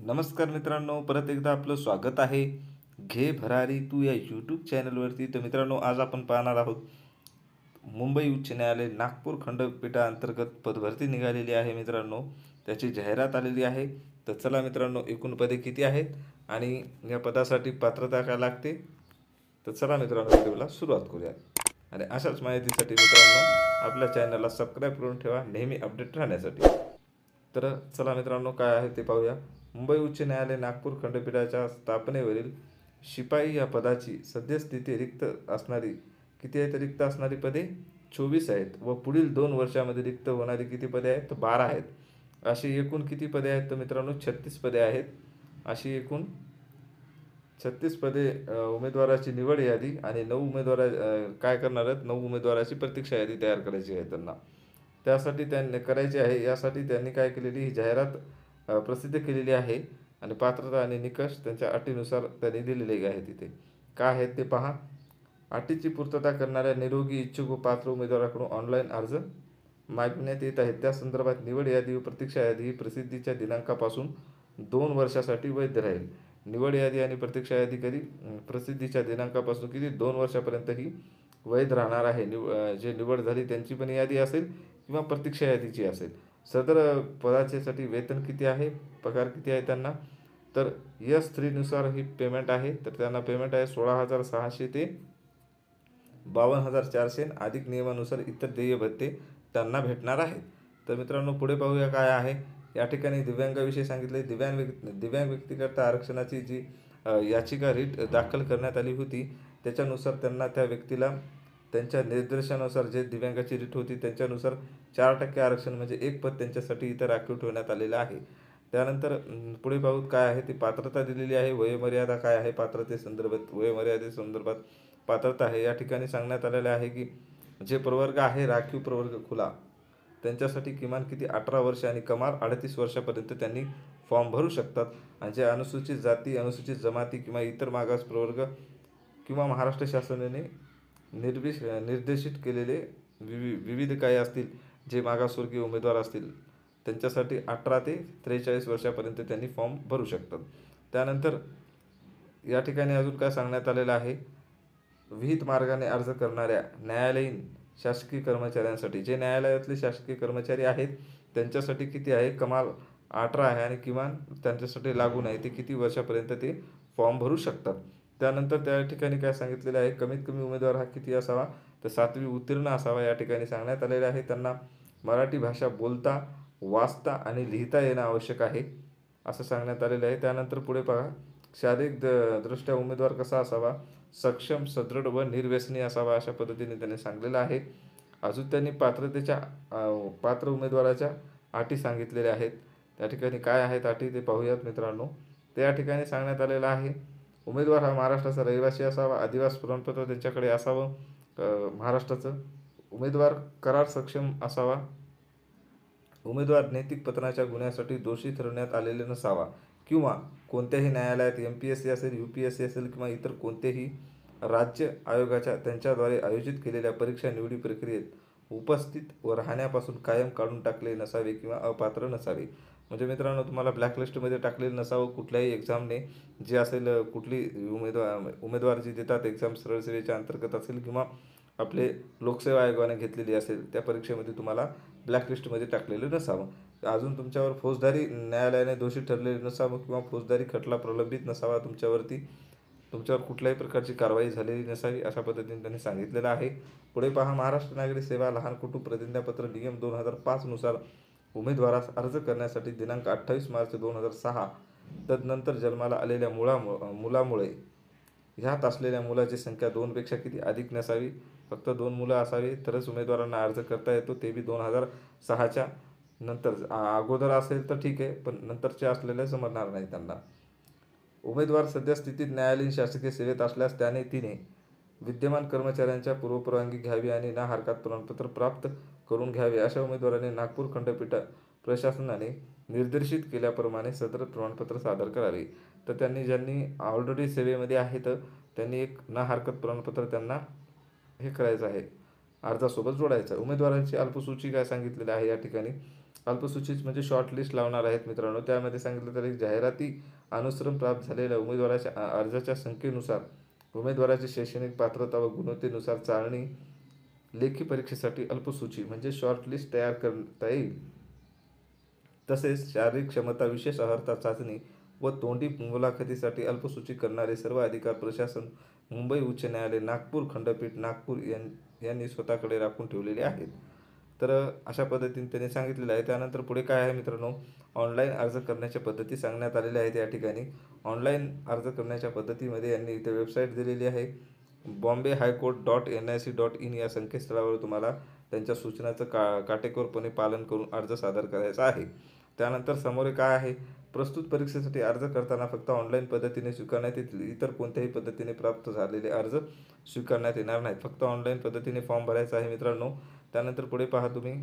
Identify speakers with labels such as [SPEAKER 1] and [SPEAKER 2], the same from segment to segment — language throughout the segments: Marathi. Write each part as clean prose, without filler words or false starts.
[SPEAKER 1] नमस्कार मित्रांनो, परत एकदा आपलं स्वागत आहे. घे भरारी तू या यूट्यूब चॅनलवरती. तर मित्रांनो, आज आपण पाहणार आहोत मुंबई उच्च न्यायालय नागपूर खंडपीठाअंतर्गत पदभरती निघालेली आहे मित्रांनो. त्याची जाहिरात आलेली आहे. तर चला मित्रांनो, एकूण पदे किती आहेत आणि या पदासाठी पात्रता काय लागते, तर चला मित्रांनो व्हिडिओला सुरुवात करूया. आणि अशाच माहितीसाठी मित्रांनो आपल्या चॅनलला सबस्क्राईब करून ठेवा नेहमी अपडेट राहण्यासाठी. तर चला मित्रांनो, काय आहे ते पाहूया. मुंबई उच्च न्यायालय नागपूर खंडपीठाच्या स्थापनेवरील शिपाई या पदाची सद्यस्थिती रिक्त असणारी पदे 24 आहेत व पुढील 2 वर्षामध्ये रिक्त होणारी किती पदे आहेत, तर 12 आहेत. अशी एकूण किती पदे आहेत, तर मित्रांनो 36 पदे आहेत. अशी एकूण 36 पदे उमेदवाराची निवड यादी आणि 9 काय करणार आहेत, 9 उमेदवाराची प्रतीक्षा यादी तयार करायची आहे त्यांना. त्यासाठी त्यांनी करायचे आहे. यासाठी त्यांनी काय केलेली ही जाहिरात प्रसिद्ध केलेली आहे आणि पात्रता आणि निकष त्यांच्या अटीनुसार त्यांनी दिलेले आहे. तिथे काय आहेत ते पहा. अटीची पूर्तता करणाऱ्या निरोगी इच्छुक व पात्र उमेदवाराकडून ऑनलाईन अर्ज मागविण्यात येत आहेत. त्या संदर्भात निवड यादी व प्रतीक्षा यादी ही प्रसिद्धीच्या दिनांकापासून 2 वर्षासाठी वैध राहील. निवड यादी आणि प्रतीक्षा यादी कधी प्रसिद्धीच्या दिनांकापासून किती 2 वर्षापर्यंत ही वैध राहणार आहे. जे निवड झाली त्यांची पण यादी असेल किंवा प्रतीक्षा यादीची असेल. सदर पदाच्यासाठी वेतन किती आहे, पगार किती आहे त्यांना, तर S3 नुसार ही पेमेंट आहे. तर त्यांना पेमेंट आहे 16,600 ते 52,400 अधिक नियमानुसार इतर देय भत्ते त्यांना भेटणार आहेत. तर मित्रांनो, पुढे पाहूया काय आहे. या ठिकाणी दिव्यांगाविषयी सांगितले. दिव्यांग व्यक्तीकरता आरक्षणाची जी याचिका रिट दाखल करण्यात आली होती, त्याच्यानुसार त्यांना त्या व्यक्तीला त्यांच्या निर्देशानुसार जे दिव्यांगाची रिट होती त्याच्यानुसार 4% आरक्षण म्हणजे एक पद त्यांच्यासाठी इथं राखीव ठेवण्यात आलेलं आहे. त्यानंतर पुढे पाहू काय आहे. ती पात्रता दिलेली आहे. वयोमर्यादा काय आहे, वयोमर्यादेसंदर्भात पात्रता आहे. या ठिकाणी सांगण्यात आलेलं आहे की जे प्रवर्ग आहे राखीव प्रवर्ग खुला, त्यांच्यासाठी किमान किती 18 वर्ष आणि कमाल 38 वर्षापर्यंत त्यांनी फॉर्म भरू शकतात. आणि जे अनुसूचित जाती, अनुसूचित जमाती किंवा इतर मागास प्रवर्ग किंवा महाराष्ट्र शासनाने निर्देशित केलेले विविध काही असतील जे मागासवर्गीय उमेदवार असतील त्यांच्यासाठी 18 ते 43 वर्षापर्यंत त्यांनी फॉर्म भरू शकतात. त्यानंतर या ठिकाणी अजून काय सांगण्यात आलेलं आहे. विहित मार्गाने अर्ज करणाऱ्या न्यायालयीन शासकीय कर्मचाऱ्यांसाठी, जे न्यायालयातले शासकीय कर्मचारी आहेत त्यांच्यासाठी किती आहे, कमाल 18 आहे आणि किमान त्यांच्यासाठी लागू नाही ते किती वर्षापर्यंत ते फॉर्म भरू शकतात. त्यानंतर त्या ठिकाणी काय सांगितलेलं आहे, कमीत कमी उमेदवार हा किती असावा, तर 7वी उत्तीर्ण असावा. या ठिकाणी सांगण्यात आलेलं आहे. त्यांना मराठी भाषा बोलता, वाचता आणि लिहिता येणं आवश्यक आहे असं सांगण्यात आलेलं आहे. त्यानंतर पुढे पहा. शारीरिक दृष्ट्या उमेदवार कसा असावा, सक्षम, सदृढ व निर्व्यसनी असावा अशा पद्धतीने त्यांनी सांगलेलं आहे. अजून त्यांनी पात्र उमेदवाराच्या अटी सांगितलेल्या आहेत. त्या ठिकाणी काय आहेत अटी ते पाहूयात मित्रांनो. त्या ठिकाणी सांगण्यात आलेलं आहे. उमेदवार हा महाराष्ट्राचा रहिवासी असावा, अधिवास प्रमाणपत्र त्यांच्याकडे असावं महाराष्ट्राचं. उमेदवार करार सक्षम असावा. उमेदवार नैतिक पतनाच्या गुन्ह्यासाठी दोषी ठरवण्यात आलेले नसावा किंवा कोणत्याही न्यायालयात MPSC असेल, UPSC असेल किंवा इतर कोणत्याही राज्य आयोगाच्या त्यांच्याद्वारे आयोजित केलेल्या परीक्षा निवडी प्रक्रियेत उपस्थित व राहण्यापासून कायम काढून टाकले नसावे किंवा अपात्र नसावे. म्हणजे मित्रांनो, तुम्हाला ब्लॅकलिस्टमध्ये टाकलेलं नसावं कुठल्याही एक्झामने. जे असेल कुठली उमेदवार जी देतात एक्झाम सरळ सेवेच्या अंतर्गत असेल किंवा आपले लोकसेवा आयोगाने घेतलेली असेल त्या परीक्षेमध्ये तुम्हाला ब्लॅकलिस्टमध्ये टाकलेलं नसावं. अजून तुमच्यावर फौजदारी न्यायालयाने दोषी ठरलेले नसावं किंवा फौजदारी खटला प्रलंबित नसावा, तुमच्यावर कुठल्याही प्रकारची कारवाई झालेली नसावी अशा पद्धतीने त्यांनी सांगितलेलं आहे. पुढे पहा. महाराष्ट्र नागरी सेवा लहान कुटुंब प्रतिज्ञापत्र नियम 2005 नुसार उमेदवारास अर्ज करण्यासाठी दिनांक 28 मार्च 2006 तदनंतर जन्माला आलेल्या मुलामुळे ह्यात असलेल्या मुलाची संख्या 2पेक्षा किती अधिक नसावी. फक्त 2 मुलं असावी तरच उमेदवारांना अर्ज करता येतो. ते बी 2006च्या नंतर. अगोदर असेल तर ठीक आहे, पण नंतरचे असलेले समजणार नाही त्यांना. उमेदवार सद्यस्थितीत न्यायालयीन शासकीय सेवेत असल्यास तिने विद्यमान कर्मचाऱ्यांच्या पूर्वपरवानगी घ्यावी आणि ना हरकत प्रमाणपत्र प्राप्त करून घ्यावे. अशा उमेदवारांनी नागपूर खंडपीठ प्रशासनाने निर्देशित केल्याप्रमाणे सदर प्रमाणपत्र सादर करावे. तर ज्यांनी ऑलरेडी सेवेमध्ये आहेत त्यांनी एक ना हरकत प्रमाणपत्र त्यांना हे करायचं आहे, अर्जासोबत जोडायचं. उमेदवारांची अल्पसूची काय सांगितलेलं आहे या ठिकाणी. अल्पसूचित म्हणजे शॉर्ट लिस्ट लावणार आहेत मित्रांनो. त्यामध्ये सांगितलं तर जाहिराती अनुसरून प्राप्त झालेल्या उमेदवाराच्या अर्जाच्या संख्येनुसार उमेदवाराची शैक्षणिक पात्रता व गुणवत्तेनुसार चाळणी लेखी परीक्षेसाठी अल्पसूची म्हणजे शॉर्ट लिस्ट तयार करता येईल. तसेच शारीरिक क्षमता, विशेष अर्हता चाचणी व तोंडी मुलाखतीसाठी अल्पसूची करणारे सर्व अधिकार प्रशासन, मुंबई उच्च न्यायालय, नागपूर खंडपीठ, नागपूर यांनी स्वतःकडे राखून ठेवलेले आहेत. तर अशा पद्धतीने त्यांनी सांगितलेलं आहे. त्यानंतर पुढे काय आहे मित्रांनो, ऑनलाईन अर्ज करण्याच्या पद्धती सांगण्यात आलेल्या आहेत. या ठिकाणी ऑनलाईन अर्ज करण्याच्या पद्धतीमध्ये यांनी इथे वेबसाईट दिलेली आहे. bombay-high-court.nic.in या संकेतस्थळावर तुम्हाला त्यांच्या सूचनाचं काटेकोरपणे पालन करून अर्ज सादर करायचा आहे. त्यानंतर समोर काय आहे, प्रस्तुत परीक्षेसाठी अर्ज करताना फक्त ऑनलाईन पद्धतीने स्वीकारण्यात येतील. इतर कोणत्याही पद्धतीने प्राप्त झालेले अर्ज स्वीकारण्यात येणार नाहीत. फक्त ऑनलाईन पद्धतीने फॉर्म भरायचा आहे मित्रांनो. त्यानंतर पुढे पहा तुम्ही,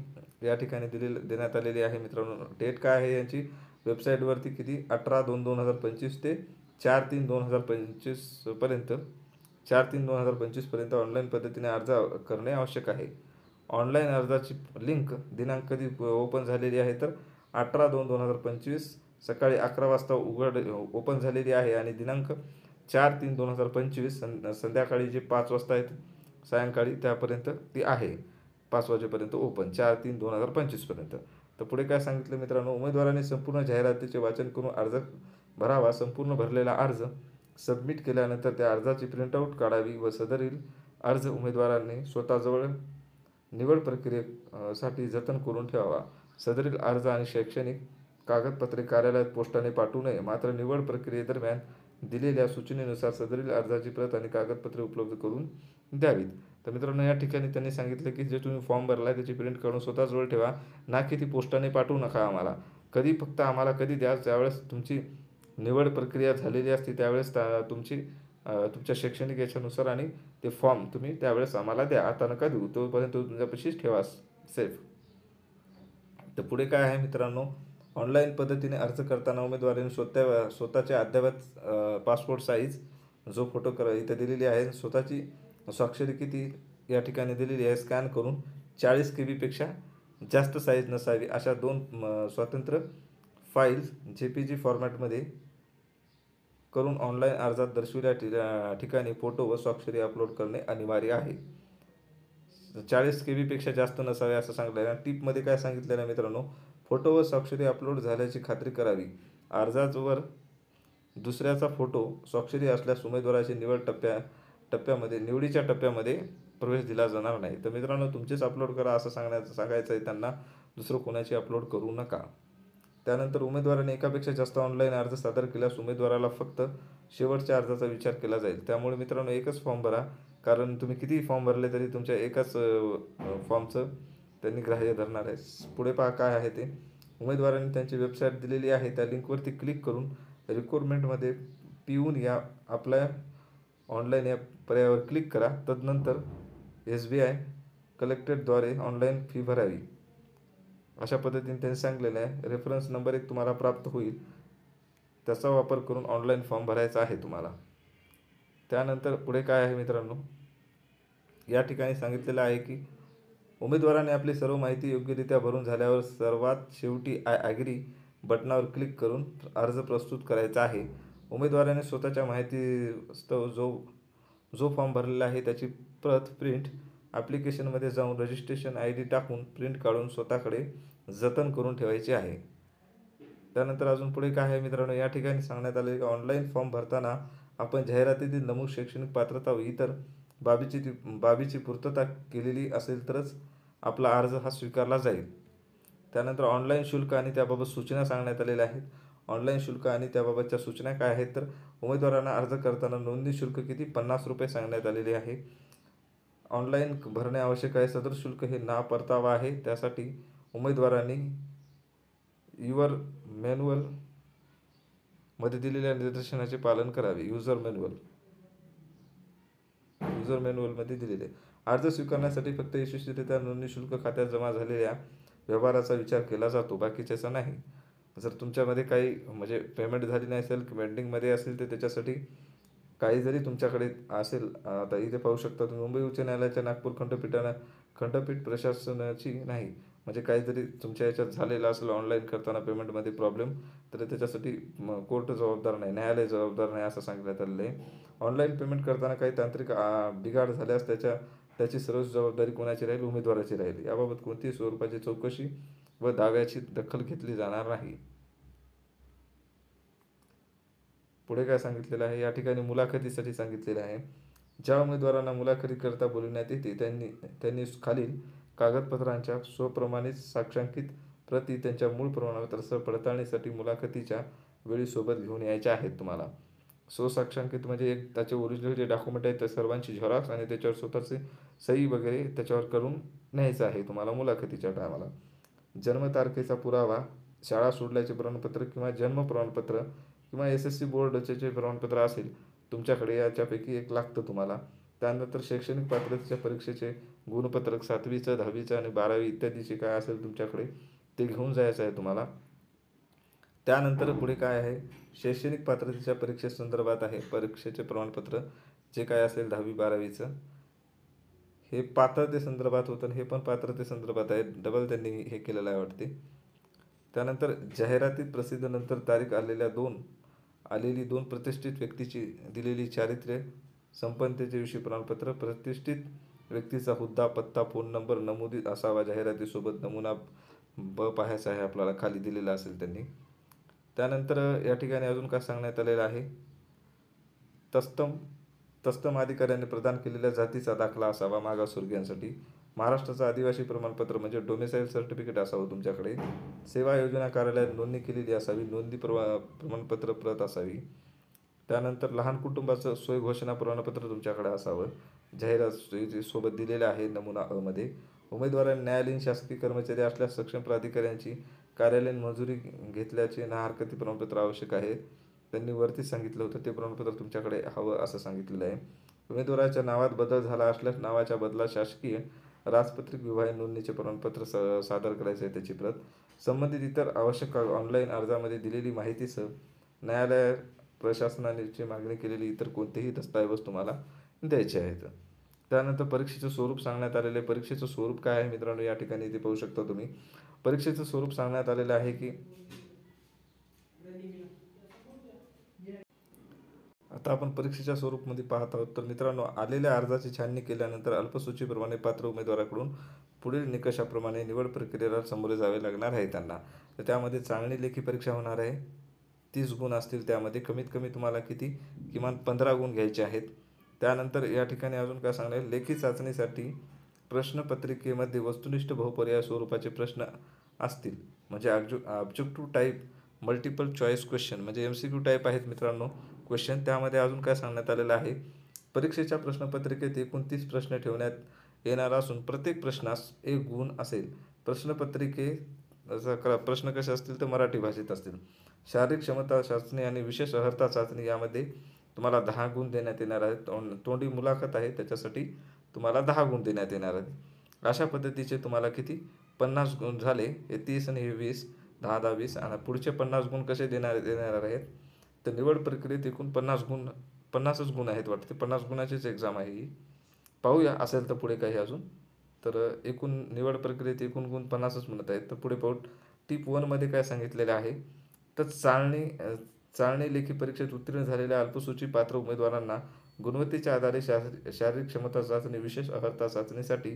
[SPEAKER 1] या ठिकाणी देण्यात आलेली आहे मित्रांनो. डेट काय आहे यांची वेबसाईटवरती किती, 18/2/2025 ते 4/3/2025 पर्यंत 4/3/2025 पर्यंत ऑनलाईन पद्धतीने अर्ज करणे आवश्यक आहे. ऑनलाईन अर्जाची लिंक दिनांक कधी ओपन झालेली आहे तर 18/2/2025 सकाळी 11 वाजता ओपन झालेली आहे आणि दिनांक 4/3/2025 संध्याकाळी जे 5 वाजता आहेत सायंकाळी त्यापर्यंत ती आहे. 5 वाजेपर्यंत ओपन, 4/3/2025 पर्यंत. तर पुढे काय सांगितलं मित्रांनो, उमेदवारांनी संपूर्ण जाहिरातीचे वाचन करून अर्ज भरावा. संपूर्ण भरलेला अर्ज सबमिट केल्यानंतर त्या अर्जाची प्रिंटआउट काढावी व सदरील अर्ज उमेदवारांनी स्वतःजवळ निवड प्रक्रियेसाठी जतन करून ठेवावा. सदरील अर्ज आणि शैक्षणिक कागदपत्रे कार्यालयात पोस्टाने पाठवू नये. मात्र निवड प्रक्रियेदरम्यान दिलेल्या सूचनेनुसार सदरील अर्जाची प्रत आणि कागदपत्रे उपलब्ध करून द्यावीत. तर मित्रांनो, या ठिकाणी त्यांनी सांगितलं की जे तुम्ही फॉर्म भरला आहे त्याची प्रिंट काढून स्वतःजवळ ठेवा, ना की ती पोस्टाने पाठवू नका आम्हाला. कधी फक्त आम्हाला कधी द्या, ज्यावेळेस तुमची निवड प्रक्रिया झालेली असते त्यावेळेस तुमच्या शैक्षणिक याच्यानुसार आणि ते फॉर्म तुम्ही त्यावेळेस आम्हाला द्या. आता नका देऊ, तोपर्यंत तुमच्यापाशीच ठेवा सेफ. तर पुढे काय आहे मित्रांनो, ऑनलाईन पद्धतीने अर्ज करताना उमेदवारांनी स्वतःचे अद्ययावत पासपोर्ट साईज जो फोटो इथे दिलेली आहे, स्वतःची स्वाक्षरी किती या ठिकाणी दिलेली आहे, स्कॅन करून 40 KB पेक्षा जास्त साईज नसावी अशा 2 स्वतंत्र फाईल्स JPG फॉर्मॅटमध्ये करून ऑनलाईन अर्जात दर्शविल्या ठिकाणी फोटो व स्वाक्षरी अपलोड करणे अनिवार्य आहे. 40 KB पेक्षा जास्त नसावे असं सांगितलं आहे. टिपमध्ये काय सांगितलेलं आहे मित्रांनो, फोटो व स्वाक्षरी अपलोड झाल्याची खात्री करावी. अर्जावर दुसऱ्याचा फोटो स्वाक्षरी असल्यास उमेदवाराची निवडीच्या टप्प्यामध्ये प्रवेश दिला जाणार नाही. तर मित्रांनो, तुमचेच अपलोड करा असं सांगायचं आहे त्यांना, दुसरं कोणाची अपलोड करू नका. त्यानंतर उमेदवाराने एकापेक्षा जास्त ऑनलाईन अर्ज सादर केल्यास उमेदवाराला फक्त शेवटच्या अर्जाचा विचार केला जाईल. त्यामुळे मित्रांनो, एकच फॉर्म भरा, कारण तुम्ही कितीही फॉर्म भरले तरी तुमच्या एकाच फॉर्मचं त्यांनी ग्राह्य धरणार आहे. पुढे पहा काय आहे ते, उमेदवारांनी त्यांची वेबसाईट दिलेली आहे, त्या लिंकवरती क्लिक करून रिक्वायरमेंटमध्ये पिऊन या अप्लाय ऑनलाईन या पर्यायावर क्लिक करा. तदनंतर SBI कलेक्टेडद्वारे ऑनलाईन फी भरावी. अशा पद्धतीने त्यांनी सांगलेलं आहे. रेफरन्स नंबर 1 तुम्हाला प्राप्त होईल, त्याचा वापर करून ऑनलाईन फॉर्म भरायचा आहे तुम्हाला. त्यानंतर पुढे काय आहे मित्रांनो, या ठिकाणी सांगितलेलं आहे की उमेदवाराने आपली सर्व माहिती योग्यरित्या भरून झाल्यावर सर्वात शेवटी आय ॲग्री बटनावर क्लिक करून अर्ज प्रस्तुत करायचा आहे. उमेदवाराने स्वतःच्या माहितीस्तव जो फॉर्म भरलेला आहे त्याची प्रत प्रिंट ॲप्लिकेशनमध्ये जाऊन रजिस्ट्रेशन ID टाकून प्रिंट काढून स्वतःकडे जतन करून ठेवायची आहे. त्यानंतर अजून पुढे काय आहे मित्रांनो, या ठिकाणी सांगण्यात आले की ऑनलाईन फॉर्म भरताना आपण जाहिरातीतील नमूद शैक्षणिक पात्रता व इतर बाबीची पूर्तता केलेली असेल तरच आपला अर्ज हा स्वीकारला जाईल. त्यानंतर ऑनलाईन शुल्क आणि त्याबाबत सूचना सांगण्यात आलेल्या आहेत. ऑनलाईन शुल्क आणि त्याबाबतच्या सूचना काय आहेत तर उमेदवारांना अर्ज करताना नोंदणी शुल्क किती, ₹50 सांगण्यात आलेले आहे. ऑनलाईन भरणे आवश्यक आहे. सदर शुल्क हे ना परतावा आहे. त्यासाठी उमेदवारांनी युअर मॅन्युअलमध्ये दिलेल्या निर्देशनाचे पालन करावे. युजर मॅन्युअलमध्ये दिलेले अर्ज स्वीकारण्यासाठी फक्त यशस्वीरित्या नोंदणी शुल्क खात्यात जमा झालेल्या व्यवहाराचा विचार केला जातो, बाकीच्याचा नाही. जर तुमच्यामध्ये काही म्हणजे पेमेंट झाली नाही असेल, पेंडिंगमध्ये असेल, तर त्याच्यासाठी काही जरी तुमच्याकडे असेल, आता इथे पाहू शकता तुम्ही, मुंबई उच्च न्यायालयाच्या नागपूर खंडपीठ प्रशासनाची नाही म्हणजे काहीतरी तुमच्या याच्यात झालेलं असेल ऑनलाईन करताना पेमेंटमध्ये प्रॉब्लेम, तर त्याच्यासाठी कोर्ट जबाबदार नाही, न्यायालय जबाबदार नाही असं सांगण्यात आलेलं आहे. ऑनलाईन पेमेंट करताना काही तांत्रिक बिघाड झाल्यास त्याची सर्व जबाबदारी कोणाची राहील? उमेदवाराची राहील. याबाबत कोणतीही स्वरूपाची चौकशी व दाव्याची दखल घेतली जाणार नाही. पुढे काय सांगितलेलं आहे? या ठिकाणी मुलाखतीसाठी सांगितलेलं आहे. ज्या उमेदवारांना मुलाखतीकरता बोलविण्यात येते त्यांनी खालील कागदपत्रांच्या स्वप्रमाणित साक्षांकित प्रती त्यांच्या मूळ प्रमाणपत्रासह पडताळणीसाठी मुलाखतीच्या वेळी सोबत घेऊन यायच्या आहेत तुम्हाला. स्वसाक्षांकित म्हणजे एक त्याचे ओरिजिनल जे डॉक्युमेंट आहेत त्या सर्वांची झेरॉक्स आणि त्याच्यावर स्वतःचे सही वगैरे त्याच्यावर करून न्यायचं आहे तुम्हाला मुलाखतीच्या टायमाला. जन्मतारखेचा पुरावा, शाळा सोडल्याचे प्रमाणपत्र किंवा जन्म प्रमाणपत्र किंवा SSC बोर्डचे जे प्रमाणपत्र असेल तुमच्याकडे, याच्यापैकी एक लागतं तुम्हाला. त्यानंतर शैक्षणिक पात्रतेच्या परीक्षेचे गुणपत्रक 7वीचं 10वीचं आणि 12वी इत्यादीचे काय असेल तुमच्याकडे ते घेऊन जायचं आहे तुम्हाला. त्यानंतर पुढे काय आहे? शैक्षणिक पात्रतेच्या परीक्षेसंदर्भात आहे परीक्षेचे प्रमाणपत्र जे काय असेल 10वी 12वीचं, हे पात्रतेसंदर्भात होतं, हे पण पात्रतेसंदर्भात आहे. डबल त्यांनी हे केलेलं आहे वाटते. त्यानंतर जाहिरातीत प्रसिद्धीनंतर तारीख आलेली दोन प्रतिष्ठित व्यक्तीची दिलेली चारित्र्य संपन्नतेचे विषयी प्रमाणपत्र. प्रतिष्ठित व्यक्तीचा हुद्दा, पत्ता, फोन नंबर नमूदित असावा. जाहिरातीसोबत नमुना पाहायचा आहे आपल्याला, खाली दिलेला असेल त्यांनी. त्यानंतर या ठिकाणी अजून काय सांगण्यात आलेलं आहे? तत्सम अधिकाऱ्यांनी प्रदान केलेल्या जातीचा दाखला असावा मागासवर्गीयांसाठी. महाराष्ट्राचं आदिवासी प्रमाणपत्र म्हणजे डोमेसाईल सर्टिफिकेट असावं तुमच्याकडे. सेवा योजना कार्यालयात नोंदणी केलेली असावी. नोंदणी प्रमाणपत्र प्रत असावी. त्यानंतर लहान कुटुंबाचं सोय घोषणा प्रमाणपत्र तुमच्याकडे असावं. जाहिरात सोबत दिलेलं आहे नमुना मध्ये. उमेदवारांनी न्यायालयीन शासकीय कर्मचारी असल्यास सक्षम प्राधिकाऱ्यांची कार्यालयीन मंजुरी घेतल्याचे ना हरकती प्रमाणपत्र आवश्यक आहे. त्यांनी वरती सांगितलं होतं ते प्रमाणपत्र तुमच्याकडे हवं असं सांगितलेलं आहे. उमेदवाराच्या नावात बदल झाला असल्यास नावाच्या बदलात शासकीय राजपत्रित विवाह नोंदणीचे प्रमाणपत्र सादर करायचे आहे, त्याची प्रत. संबंधित इतर आवश्यक ऑनलाईन अर्जामध्ये दिलेली माहितीसह न्यायालय प्रशासनाने मागणी केलेली इतर कोणतेही दस्तऐवज तुम्हाला द्यायचे आहेत. त्यानंतर परीक्षेचं स्वरूप सांगण्यात आलेले. परीक्षेचं स्वरूप काय आहे मित्रांनो? या ठिकाणी ते पाहू शकता तुम्ही. परीक्षेचं स्वरूप सांगण्यात आलेलं आहे की आता आपण परीक्षेच्या स्वरूपमध्ये पाहत आहोत. तर मित्रांनो, आलेल्या अर्जाची छाननी केल्यानंतर अल्पसूचीप्रमाणे पात्र उमेदवाराकडून पुढील निकषाप्रमाणे निवड प्रक्रियेला सामोरे जावे लागणार आहे त्यांना. तर त्यामध्ये चाळणी लेखी परीक्षा होणार आहे. 30 गुण असतील त्यामध्ये. कमीत कमी तुम्हाला किमान 15 गुण घ्यायचे आहेत. त्यानंतर या ठिकाणी अजून काय सांगणार? लेखी चाचणीसाठी प्रश्नपत्रिकेमध्ये वस्तुनिष्ठ बहुपर्याय स्वरूपाचे प्रश्न असतील. म्हणजे objective type multiple choice question म्हणजे MCQ टाईप आहेत मित्रांनो क्वेश्चन. त्यामध्ये अजून काय सांगण्यात आलेलं आहे? परीक्षेच्या प्रश्नपत्रिकेत 29 प्रश्न ठेवण्यात येणार असून प्रत्येक प्रश्नास 1 गुण असेल. प्रश्न कसे असतील तर मराठी भाषेत असतील. शारीरिक क्षमता चाचणी आणि विशेष अर्हता चाचणी यामध्ये तुम्हाला 10 गुण देण्यात येणार आहेत. तोंडी मुलाखत आहे त्याच्यासाठी तुम्हाला 10 गुण देण्यात येणार आहेत. अशा पद्धतीचे तुम्हाला 50 गुण झाले. हे 30 आणि हे 20, 10 10 20 आणि पुढचे 50 गुण कसे देणार आहेत? तर निवड प्रक्रियेत एकूण 50च गुण आहेत वाटते. 50 गुणाचीच एक्झाम आहे ही. पाहूया असेल तर पुढे काही अजून. तर एकूण निवड प्रक्रियेत एकूण गुण 50च म्हणत आहेत. तर पुढे पाहू. टिप 1 मध्ये काय सांगितलेलं आहे? तर चाळणी लेखी परीक्षेत उत्तीर्ण झालेल्या अल्पसूची पात्र उमेदवारांना गुणवत्तेच्या आधारे शारीरिक क्षमता चाचणी विशेष अर्हता चाचणीसाठी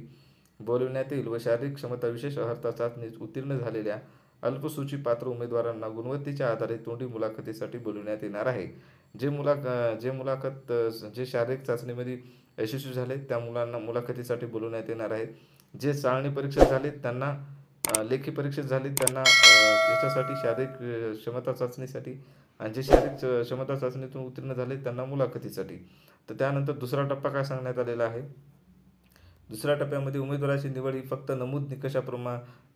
[SPEAKER 1] बोलविण्यात येईल व शारीरिक क्षमता विशेष अर्हता चाचणीत उत्तीर्ण झालेल्या अल्पसूची पात्र उमेदवारांना गुणवत्तेच्या आधारे तोंडी मुलाखतीसाठी बोलविण्यात येणार आहे. जे शारीरिक चाचणीमध्ये यशस्वी झाले त्या मुलांना मुलाखतीसाठी बोलवण्यात येणार आहे. जे चाळणी परीक्षेत झाले त्यांना लेखी परीक्षेत झाले त्यांना याच्यासाठी शारीरिक क्षमता चाचणीसाठी, आणि जे शारीरिक क्षमता चाचणीतून उत्तीर्ण झाले त्यांना मुलाखतीसाठी. तर त्यानंतर दुसरा टप्पा काय सांगण्यात आलेला आहे? दुसऱ्या टप्प्यामध्ये उमेदवाराची निवड ही फक्त नमूद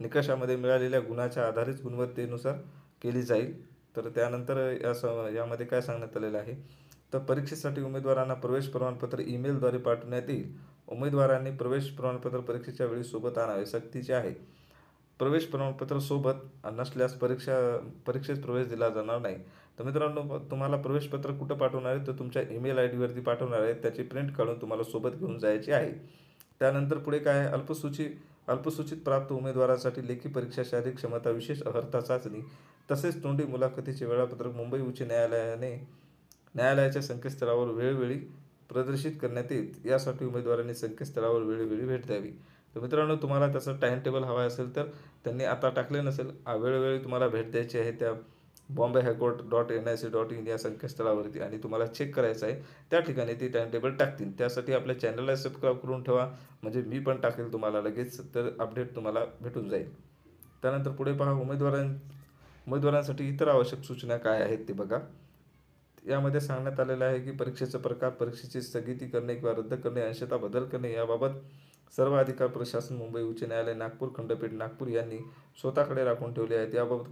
[SPEAKER 1] निकषामध्ये मिळालेल्या गुणाच्या आधारित गुणवत्तेनुसार केली जाईल. तर त्यानंतर यामध्ये काय सांगण्यात आलेलं आहे? तर परीक्षेसाठी उमेदवारांना प्रवेश प्रमाणपत्र ईमेलद्वारे पाठवण्यात येईल. उमेदवारांनी प्रवेश प्रमाणपत्र परीक्षेच्या वेळी सोबत आणावे, सक्तीचे आहे. प्रवेश प्रमाणपत्र सोबत नसल्यास परीक्षेत प्रवेश दिला जाणार नाही. तर मित्रांनो, तुम्हाला प्रवेशपत्र कुठं पाठवणार आहे? तर तुमच्या ईमेल ID पाठवणार आहे. त्याची प्रिंट काढून तुम्हाला सोबत घेऊन जायची आहे. त्यानंतर पुढे काय आहे? अल्पसूचित प्राप्त उमेदवारांसाठी लेखी परीक्षा, शारीरिक क्षमता, विशेष अर्हता चाचणी तसेच तोंडी मुलाखतीचे वेळापत्रक मुंबई उच्च न्यायालयाच्या संकेतस्थळावर वेळोवेळी प्रदर्शित करण्यात येईल. यासाठी उमेदवारांनी संकेतस्थळावर वेळोवेळी भेट द्यावी. तर मित्रांनो, तुम्हाला त्याचं टाइम टेबल हवा असेल तर त्यांनी आता टाकले नसेल, वेळोवेळी तुम्हाला भेट द्यायची आहे त्या bombay.high.court.nic.in या संकेतस्थळावरती आणि तुम्हाला चेक करायचं आहे. त्या ठिकाणी ते टाइम टेबल टाकतील. त्यासाठी आपल्या चॅनलला सबस्क्राईब करून ठेवा, म्हणजे मी पण टाकेल तुम्हाला लगेच, तर अपडेट तुम्हाला भेटून जाईल. त्यानंतर पुढे पहा, उमेदवारांसाठी इतर आवश्यक सूचना काय आहेत ते बघा. यामध्ये सांगण्यात आलेलं आहे की परीक्षेचा प्रकार, परीक्षेची स्थगिती करणे किंवा रद्द करणे, अंशतः बदल करणे याबाबत सर्व अधिकार प्रशासन, मुंबई उच्च न्यायालय, नागपूर खंडपीठ नागपूर यांनी स्वतःकडे राखून ठेवले आहेत. याबाबत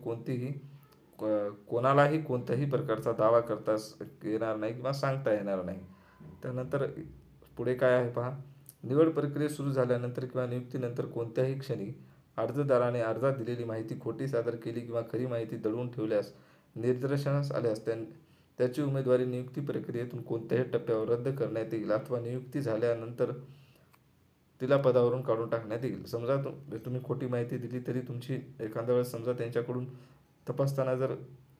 [SPEAKER 1] कोणालाही कोणत्याही प्रकारचा दावा करता येणार नाही किंवा सांगता येणार नाही. त्यानंतर पुढे काय आहे पहा, निवड प्रक्रिया सुरू झाल्यानंतर किंवा नियुक्तीनंतर कोणत्याही क्षणी अर्जदाराने अर्जात दिलेली माहिती खोटी सादर केली किंवा खरी माहिती दडवून ठेवल्यास, निदर्शनास आल्यास त्याची उमेदवारी नियुक्ती प्रक्रियेतून कोणत्याही टप्प्यावर रद्द करण्यात येईल अथवा नियुक्ती झाल्यानंतर तिला पदावरून काढून टाकण्यात येईल. समजा तुम्ही खोटी माहिती दिली तरी तुमची एखाद्या वेळेस समजा त्यांच्याकडून तपासताना जर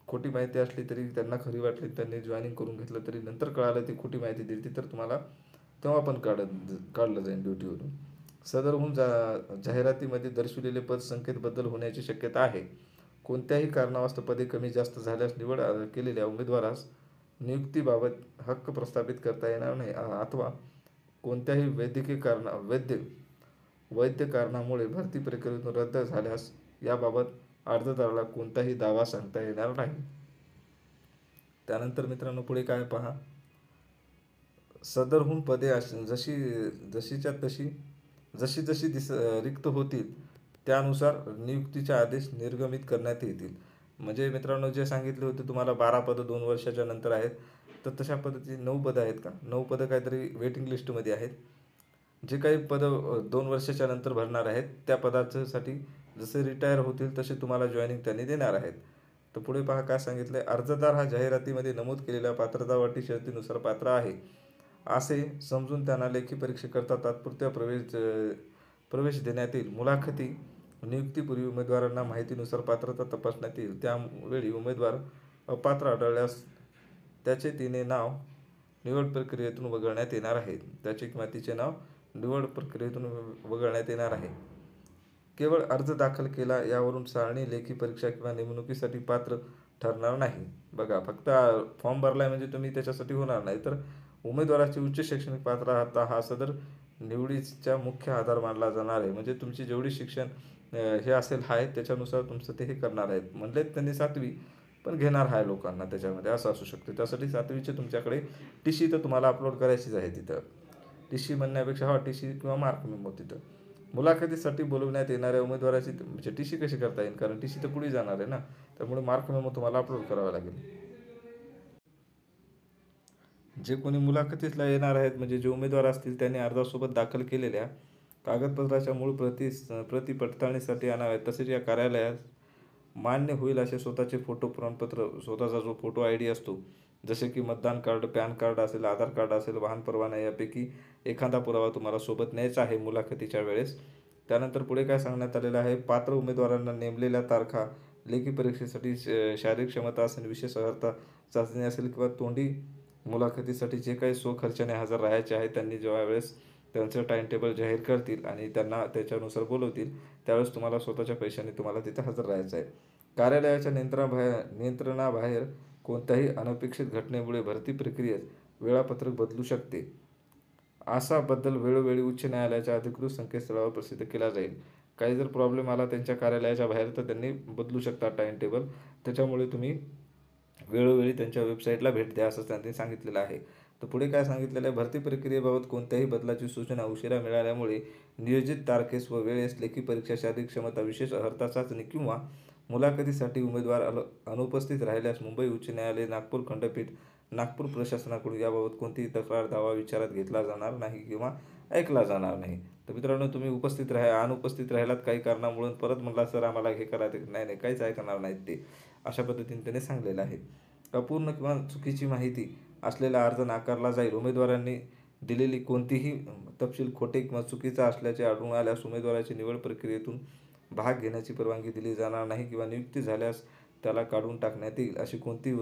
[SPEAKER 1] खोटी माहिती असली तरी त्यांना खरी वाटली, त्यांनी जॉईनिंग करून घेतलं, तरी नंतर कळालं ती खोटी माहिती दिली तर तुम्हाला तेव्हा पण काढलं जाईल ड्युटीवरून. सदरहून जाहिरातीमध्ये दर्शविलेले पद संख्येत बदल होण्याची शक्यता आहे. कोणत्याही कारणावास्तव पदे कमी जास्त झाल्यास निवड केलेल्या उमेदवारास नियुक्तीबाबत हक्क प्रस्थापित करता येणार नाही अथवा कोणत्याही वैध कारणामुळे भरती प्रक्रियेतून रद्द झाल्यास याबाबत अर्जदाराला कोणताही दावा सांगता येणार नाही. त्यानंतर मित्रांनो पुढे काय पहा, सदरहून पदे जशी रिक्त होतील त्यानुसार नियुक्तीचे आदेश निर्गमित करण्यात येतील. म्हणजे मित्रांनो, जे सांगितले होते तुम्हाला 12 पदं 2 वर्षाच्या नंतर आहेत, तर तशा पद्धतीची 9 पदं आहेत का, 9 पदं काहीतरी वेटिंग लिस्टमध्ये आहेत. जे काही पदं 2 वर्षाच्या नंतर भरणार आहेत त्या पदासाठी जसे रिटायर होतील तसे तुम्हाला जॉईनिंग त्यांनी देणार आहेत. तर पुढे पहा काय सांगितलं आहे, अर्जदार हा जाहिरातीमध्ये नमूद केलेल्या पात्रता व अटी शर्तीनुसार पात्र आहे असे समजून त्यांना लेखी परीक्षेकरता तात्पुरत्या प्रवेश देण्यात येईल. मुलाखती नियुक्तीपूर्वी उमेदवारांना माहितीनुसार पात्रता तपासण्यात येईल. त्यावेळी उमेदवार अपात्र आढळल्यास त्याचे तिने नाव निवड प्रक्रियेतून वगळण्यात येणार आहे. त्याचे किंवा तिचे नाव निवड प्रक्रियेतून वगळण्यात येणार आहे. केवळ अर्ज दाखल केला यावरून सारणी लेखी परीक्षा किंवा नेमणुकीसाठी पात्र ठरणार नाही. बघा, फक्त फॉर्म भरलाय म्हणजे तुम्ही त्याच्यासाठी होणार नाही, तर उमेदवाराची उच्च शैक्षणिक पात्रता हा सदर निवडीचा मुख्य आधार मानला जाणार आहे. म्हणजे तुमची जेवढी शिक्षण हे असेल त्याच्यानुसार तुमचं ते हे करणार आहेत. म्हणले त्यांनी 7वी पण घेणार आहे लोकांना त्याच्यामध्ये, असं असू शकते. त्यासाठी 7वीचे तुमच्याकडे TC तर तुम्हाला अपलोड करायचीच आहे तिथं. TC म्हणण्यापेक्षा TC किंवा मार्क मेमो तिथं. मुलाखतीसाठी बोलवण्यात येणाऱ्या उमेदवाराची म्हणजे TC कशी करता येईल, कारण TC तर पुढे जाणार आहे ना, त्यामुळे मार्क मेमो तुम्हाला अपलोड करावा लागेल. जे कोणी मुलाखतीला येणार आहेत म्हणजे जे उमेदवार असतील त्यांनी अर्जासोबत दाखल केलेल्या कागदपत्राच्या मूळ प्रती पडताळणीसाठी आणाव्यात. तसेच या कार्यालयात मान्य होईल असे स्वतःचे फोटो प्रमाणपत्र, स्वतःचा जो फोटो ID असतो, जसे की मतदान कार्ड, पॅन कार्ड असेल, आधार कार्ड असेल, वाहन परवाना यापैकी एखादा पुरावा तुम्हाला सोबत न्यायचा आहे मुलाखतीच्या वेळेस. त्यानंतर पुढे काय सांगण्यात आलेलं आहे, पात्र उमेदवारांना नेमलेल्या तारखा लेखी परीक्षेसाठी शारीरिक क्षमता असेल, विशेष अर्हता चाचणी असेल किंवा तोंडी मुलाखतीसाठी जे काही स्वखर्चाने हजर राहायचे आहे त्यांनी जेव्हा वेळेस त्यांचं टाइम टेबल जाहीर करतील आणि त्यांना त्याच्यानुसार बोलवतील त्यावेळेस तुम्हाला स्वतःच्या पैशाने तुम्हाला तिथे हजर राहायचं आहे. कार्यालयाच्या नियंत्रणाबाहेर कोणत्याही अनपेक्षित घटनेमुळे भरती प्रक्रियेत वेळापत्रक बदलू शकते. असा बदल वेळोवेळी उच्च न्यायालयाच्या अधिकृत संकेतस्थळावर प्रसिद्ध केला जाईल. काही जर प्रॉब्लेम आला त्यांच्या कार्यालयाच्या बाहेर तर त्यांनी बदलू शकतात टाइम टेबल. त्याच्यामुळे तुम्ही वेळोवेळी त्यांच्या वेबसाईटला भेट द्या असं त्यांनी सांगितलेलं आहे. तर पुढे काय सांगितलेलं आहे, भरती प्रक्रियेबाबत कोणत्याही बदलाची सूचना उशिरा मिळाल्यामुळे नियोजित तारखेस व वेळेस लेखी परीक्षा, शारीरिक क्षमता, विशेष अर्हता चाचणी किंवा मुलाखतीसाठी उमेदवार अनुपस्थित राहिल्यास मुंबई उच्च न्यायालय, नागपूर खंडपीठ, नागपूर प्रशासनाकडून याबाबत कोणतीही तक्रार, दावा विचारात घेतला जाणार नाही किंवा ऐकला जाणार नाही. तर मित्रांनो, तुम्ही अनुपस्थित राहिलात काही कारणामुळे, परत म्हटला सर आम्हाला हे करा, नाही काहीच ऐकणार नाहीत ते, अशा पद्धतीने त्याने सांगलेलं आहे. अपूर्ण किंवा चुकीची माहिती असलेला अर्ज नाकारला जाईल. उमेदवारांनी दिलेली कोणतीही तपशील खोटे किंवा चुकीचा असल्याचे आढळून आल्यास उमेदवाराची निवड प्रक्रियेतून भाग घेण्याची परवानगी दिली जाणार नाही किंवा नियुक्ती झाल्यास त्याला काढून टाकण्यात येईल. अशी कोणतीही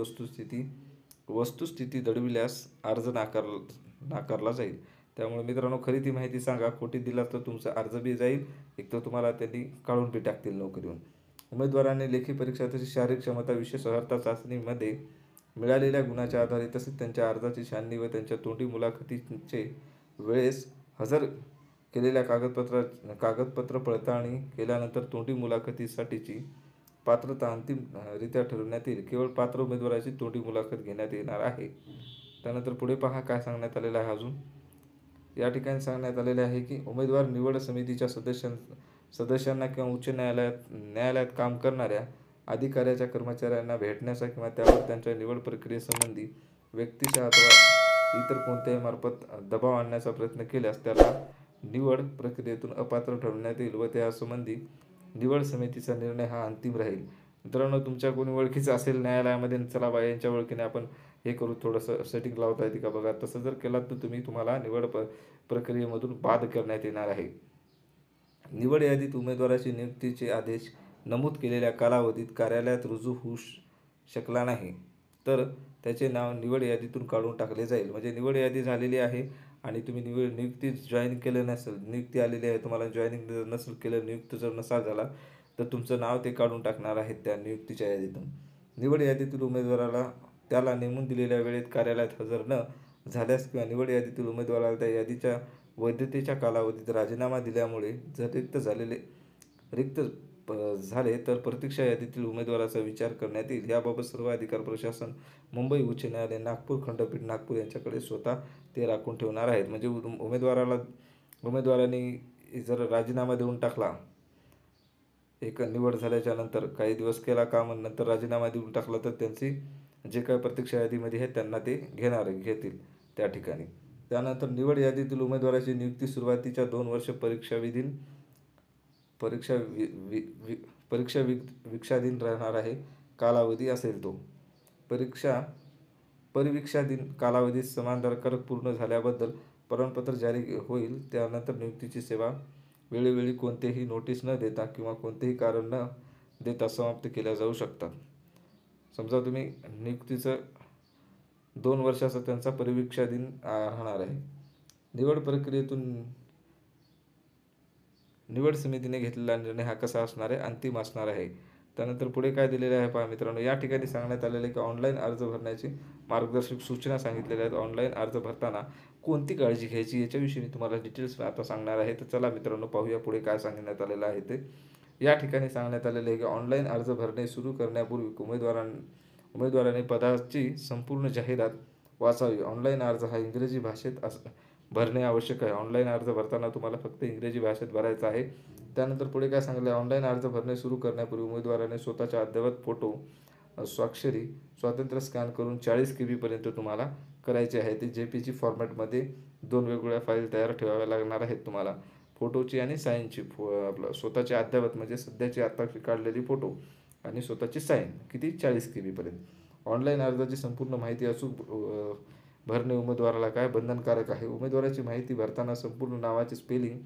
[SPEAKER 1] वस्तुस्थिती दडविल्यास अर्ज नाकारला जाईल. त्यामुळे मित्रांनो, खरी ती माहिती सांगा. खोटी दिला तर तुमचा अर्ज बी जाईल, एक तर तुम्हाला त्यांनी काढून बी टाकतील नोकरीहून. उमेदवारांनी लेखी परीक्षा तसेच शारीरिक क्षमता विशेष अर्हता चाचणीमध्ये मिळालेल्या गुणाच्या आधारे तसेच त्यांच्या अर्जाची छाननी व त्यांच्या तोंडी मुलाखतीचे वेळेस हजर केलेल्या कागदपत्र पडताळणी केल्यानंतर तोंडी मुलाखतीसाठीची पात्रता अंतिमरित्या ठरवण्यात येईल. केवळ पात्र उमेदवाराची तोंडी मुलाखत घेण्यात येणार आहे. त्यानंतर पुढे पहा काय सांगण्यात आलेलं आहे. अजून या ठिकाणी सांगण्यात आलेले आहे की उमेदवार निवड समितीच्या सदस्यांना किंवा उच्च न्यायालयात काम करणाऱ्या अधिकाऱ्याच्या कर्मचाऱ्यांना भेटण्याचा किंवा त्यावर त्यांच्या निवड प्रक्रियेसंबंधी व्यक्तिशः अथवा इतर कोणत्याही मार्फत दबाव आणण्याचा प्रयत्न केल्यास त्याला निवड प्रक्रियेतून अपात्र ठरवण्यात येईल व त्यासंबंधी निवड समितीचा निर्णय हा अंतिम राहील. मित्रांनो, तुमच्या कोणी ओळखीचं असेल न्यायालयामध्ये, चला बा यांच्या ओळखीने आपण हे करू, थोडंसं सेटिंग लावता येते का बघा. तसं जर केलात तर तुम्हाला निवड प्रक्रियेमधून बाद करण्यात येणार आहे. निवड यादीत उमेदवाराची नियुक्तीचे आदेश नमूद केलेल्या कालावधीत कार्यालयात रुजू होऊ शकला नाही तर त्याचे नाव निवड यादीतून काढून टाकले जाईल. म्हणजे निवड यादी झालेली आहे आणि तुम्ही नियुक्ती जॉईन केलं नसेल, नियुक्ती आलेली आहे, तुम्हाला जॉईनिंग नसेल केलं, नियुक्त जर नसा झाला तर तुमचं नाव ते काढून टाकणार आहेत त्या नियुक्तीच्या यादीतून. निवड यादीतील उमेदवाराला त्याला नेमून दिलेल्या वेळेत कार्यालयात हजर न झाल्यास किंवा निवड यादीतील उमेदवाराला त्या यादीच्या वैधतेच्या कालावधीत राजीनामा दिल्यामुळे जर रिक्त झाले तर प्रतीक्षा यादीतील उमेदवाराचा विचार करण्यात येईल. याबाबत सर्व अधिकार प्रशासन मुंबई उच्च न्यायालय, नागपूर खंडपीठ नागपूर यांच्याकडे स्वतः ते राखून ठेवणार आहेत. म्हणजे उमेदवारांनी जर राजीनामा देऊन टाकला, एक निवड झाल्याच्या नंतर काही दिवस केला काम, नंतर राजीनामा देऊन टाकला तर त्यांची जे काही प्रतीक्षा यादीमध्ये आहेत त्यांना ते घेतील त्या ठिकाणी. त्यानंतर निवड यादीतील उमेदवाराची नियुक्ती सुरुवातीच्या 2 वर्ष परीक्षाधीन राहणार आहे. कालावधी असेल तो परिवीक्षाधीन कालावधीत समाधानकारक पूर्ण झाल्याबद्दल प्रमाणपत्र जारी होईल. त्यानंतर नियुक्तीची सेवा वेळोवेळी कोणतेही नोटीस न देता किंवा कोणतेही कारण न देता समाप्त केल्या जाऊ शकतात. समजा तुम्ही नियुक्तीचं 2 वर्षाचा त्यांचा परिवीक्षाधीन राहणार आहे. निवड प्रक्रियेतून निवड समितीने घेतलेला निर्णय हा कसा असणार आहे, अंतिम असणार आहे. त्यानंतर पुढे काय दिलेले आहे पहा मित्रांनो. या ठिकाणी सांगण्यात आलेले की ऑनलाईन अर्ज भरण्याची मार्गदर्शक सूचना सांगितलेल्या आहेत. ऑनलाईन अर्ज भरताना कोणती काळजी घ्यायची याच्याविषयी मी तुम्हाला डिटेल्स आता सांगणार आहे. तर चला मित्रांनो, पाहूया पुढे काय सांगण्यात आलेलं आहे ते. या ठिकाणी सांगण्यात आलेले आहे की ऑनलाईन अर्ज भरणे सुरू करण्यापूर्वी उमेदवाराने पदाची संपूर्ण जाहिरात वाचावी. ऑनलाईन अर्ज हा इंग्रजी भाषेत भरणे आवश्यक आहे. ऑनलाईन अर्ज भरताना तुम्हाला फक्त इंग्रजी भाषेत भरायचा आहे. त्यानंतर पुढे काय सांगितलं, ऑनलाईन अर्ज भरणे सुरू करण्यापूर्वी उमेदवाराने स्वतःच्या अद्ययावत फोटो, स्वाक्षरी, स्वातंत्र्य स्कॅन करून 40 KB पर्यंत तुम्हाला करायचे आहे. ते JPG फॉर्मॅटमध्ये 2 वेगवेगळ्या फाईल तयार ठेवाव्या लागणार आहेत तुम्हाला, फोटोची आणि साईनची. आपलं स्वतःची अद्ययावत म्हणजे सध्याची आता काढलेली फोटो आणि स्वतःची साईन, किती 40 KB पर्यंत. ऑनलाईन अर्जाची संपूर्ण माहिती अचूक भरणे उमेदवाराला काय बंधनकारक आहे. उमेदवाराची माहिती भरताना संपूर्ण नावाचे स्पेलिंग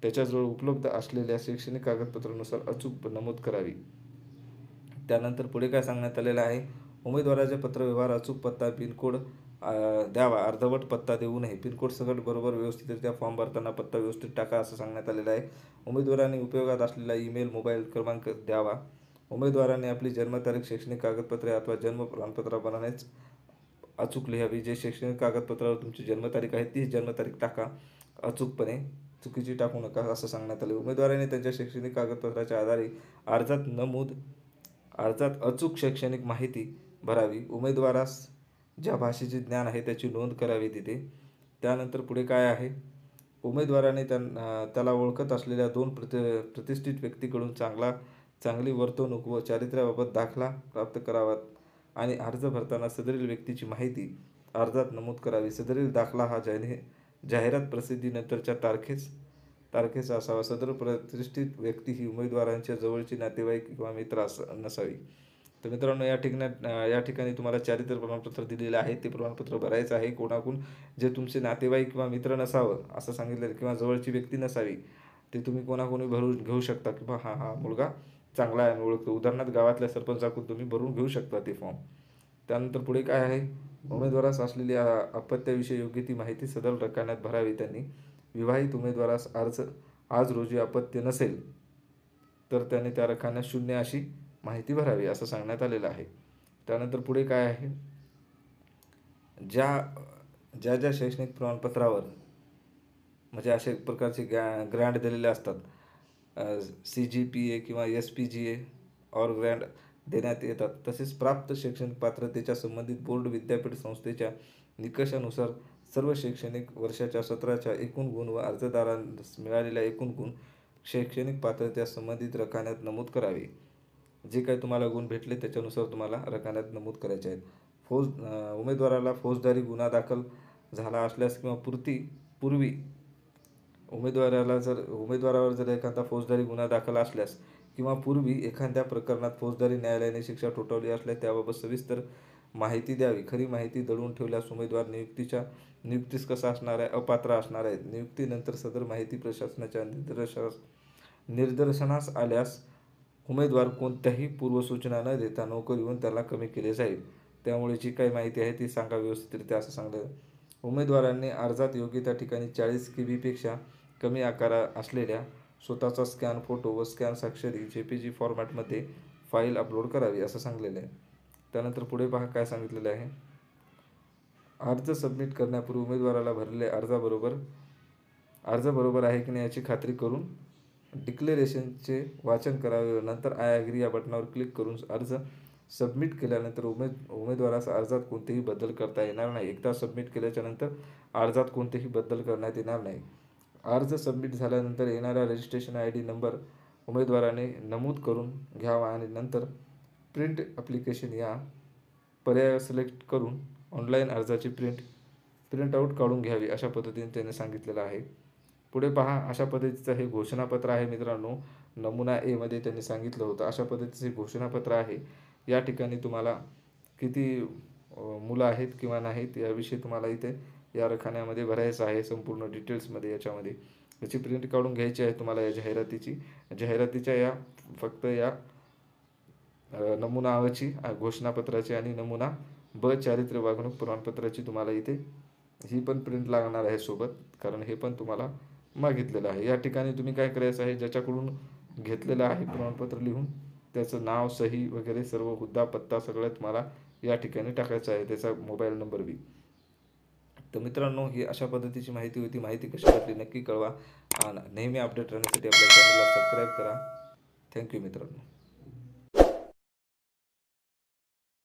[SPEAKER 1] त्याच्याजवळ उपलब्ध असलेल्या शैक्षणिक कागदपत्रानुसार अचूक नमूद करावी. त्यानंतर पुढे काय सांगण्यात आलेलं आहे, उमेदवाराचे पत्रव्यवहार अचूक पत्ता, पिनकोड द्यावा. अर्धवट पत्ता देऊ नये. पिनकोड सगळं बरोबर व्यवस्थितरित्या फॉर्म भरताना पत्ता व्यवस्थित टाका असं सांगण्यात आलेलं आहे. उमेदवारांनी उपयोगात असलेला ईमेल, मोबाईल क्रमांक द्यावा. उमेदवारांनी आपली जन्मतारीख, शैक्षणिक कागदपत्रे अथवा जन्म प्रमाणपत्राप्रमाणेच अचूक लिहावी. जे शैक्षणिक कागदपत्रावर तुमची जन्मतारीख आहे तीच जन्मतारीख टाका अचूकपणे, चुकीची टाकू नका असं सांगण्यात आले. उमेदवारांनी त्यांच्या शैक्षणिक कागदपत्राच्या आधारे अर्जात अचूक शैक्षणिक माहिती भरावी. उमेदवारास ज्या भाषेचे ज्ञान आहे त्याची नोंद करावी तिथे. त्यानंतर पुढे काय आहे, उमेदवाराने त्याला ओळखत असलेल्या 2 प्रतिष्ठित व्यक्तीकडून चांगली वर्तणूक व चारित्र्याबाबत दाखला प्राप्त करावा आणि अर्ज भरताना सदरील व्यक्तीची माहिती अर्जात नमूद करावी. सदरील दाखला हा जाहिरात प्रसिद्धीनंतरच्या तारखेचा असावा. सदर प्रतिष्ठित व्यक्ती ही उमेदवारांच्या जवळची नातेवाईक किंवा मित्र नसावी. तर मित्रांनो या ठिकाणी तुम्हाला चारित्र्य प्रमाणपत्र दिलेलं आहे. ते प्रमाणपत्र भरायचं आहे. कोणाकडून जे तुमचे नातेवाईक किंवा मित्र नसावं असं सांगितलं किंवा जवळची व्यक्ती नसावी, ते तुम्ही कोणाकोणी भरून घेऊ शकता की बा हा मुलगा चांगला आहे, मी ओळखतो. उदाहरणार्थ गावातल्या सरपंचाकडून तुम्ही भरून घेऊ शकता ते फॉर्म. त्यानंतर पुढे काय आहे, उमेदवारास असलेली अपत्याविषयी योग्य ती माहिती सदर रकान्यात भरावी. त्यांनी विवाहित उमेदवारास आज रोजी अपत्य नसेल तर त्याने त्या रकान्यात 0 अशी माहिती भरावी असं सांगण्यात आलेलं आहे. त्यानंतर पुढे काय आहे, ज्या शैक्षणिक प्रमाणपत्रावर म्हणजे अशा प्रकारचे ग्रँट दिलेले असतात, CGPA किंवा SPGA और ग्रँट देण्यात येतात. तसेच प्राप्त शैक्षणिक पात्रतेच्या संबंधित बोर्ड विद्यापीठ संस्थेच्या निकषानुसार सर्व शैक्षणिक वर्षाच्या सत्राच्या एकूण गुण व अर्जदारांस मिळालेल्या एकूण गुण शैक्षणिक पात्रतेच्या संबंधित रकान्यात नमूद करावे. जे काही तुम्हाला गुण भेटले त्याच्यानुसार तुम्हाला रकान्यात नमूद करायचे आहेत. उमेदवाराला फौजदारी गुन्हा दाखल झाला असल्यास किंवा पूर्वी उमेदवारावर जर एखादा फौजदारी गुन्हा दाखल असल्यास किंवा पूर्वी एखाद्या प्रकरणात फौजदारी न्यायालयाने शिक्षा ठोठावली असल्यास त्याबाबत सविस्तर माहिती द्यावी. खरी माहिती दडवून ठेवल्यास उमेदवार नियुक्तीस कसा असणार आहे, अपात्र असणार आहे. नियुक्तीनंतर सदर माहिती प्रशासनाच्या निदर्शनास आल्यास उमेदवार कोणत्याही पूर्वसूचना न देता नोकरीवरून त्याला कमी केले जाईल. त्यामुळे जी काही माहिती आहे ती सांगा व्यवस्थितरित्या असं सांगलं. उमेदवारांनी अर्जात योग्य त्या ठिकाणी 40 KB पेक्षा कमी आकार असलेल्या स्वतःचा स्कॅन फोटो व स्कॅन स्वाक्षरी JPG फॉर्मॅटमध्ये फाईल अपलोड करावी असं सांगलेलं आहे. त्यानंतर पुढे पहा काय सांगितलेलं आहे. अर्ज सबमिट करण्यापूर्वी उमेदवाराला भरलेले अर्ज बरोबर आहे की नाही याची खात्री करून डिक्लेरेशनचे वाचन करावे. नंतर आय ॲग्री या बटनावर क्लिक करून अर्ज सबमिट केल्यानंतर उमेदवारास अर्जात कोणतेही बदल करता येणार नाही. एकदा सबमिट केल्याच्या नंतर अर्जात कोणतेही बदल करण्यात येणार नाही. अर्ज सबमिट झाल्यानंतर येणारा रजिस्ट्रेशन ID नंबर उमेदवाराने नमूद करून घ्यावा आणि नंतर प्रिंट ॲप्लिकेशन या पर्याय सिलेक्ट करून ऑनलाईन अर्जाची प्रिंटआउट काढून घ्यावी अशा पद्धतीने त्याने सांगितलेलं आहे. पुढे पहा, अशा पद्धतीचं हे घोषणापत्र आहे मित्रांनो. नमुना A मध्ये त्यांनी सांगितलं होतं अशा पद्धतीचे घोषणापत्र आहे. या ठिकाणी तुम्हाला किती मुलं आहेत किंवा नाहीत याविषयी तुम्हाला इथे या रकान्यामध्ये भरायचं आहे संपूर्ण डिटेल्समध्ये. याची प्रिंट काढून घ्यायची आहे तुम्हाला या जाहिरातीच्या फक्त या नमुना अची घोषणापत्राची आणि नमुना B चारित्र्य वागणूक प्रमाणपत्राची तुम्हाला इथे ही पण प्रिंट लागणार आहे सोबत, कारण हे पण तुम्हाला मागितलेलं आहे. या ठिकाणी तुम्ही काय करायचं आहे, ज्याच्याकडून घेतलेलं आहे प्रमाणपत्र लिहून त्याचं नाव, सही वगैरे सर्व हुद्दा, पत्ता सगळं तुम्हाला या ठिकाणी टाकायचं आहे, त्याचा मोबाईल नंबर बी. तर मित्रांनो, ही अशा पद्धतीची माहिती होती. माहिती कशी वाटली नक्की कळवा. नेहमी अपडेट राहण्यासाठी आपल्या चॅनलला सबस्क्राईब करा. थँक्यू मित्रांनो.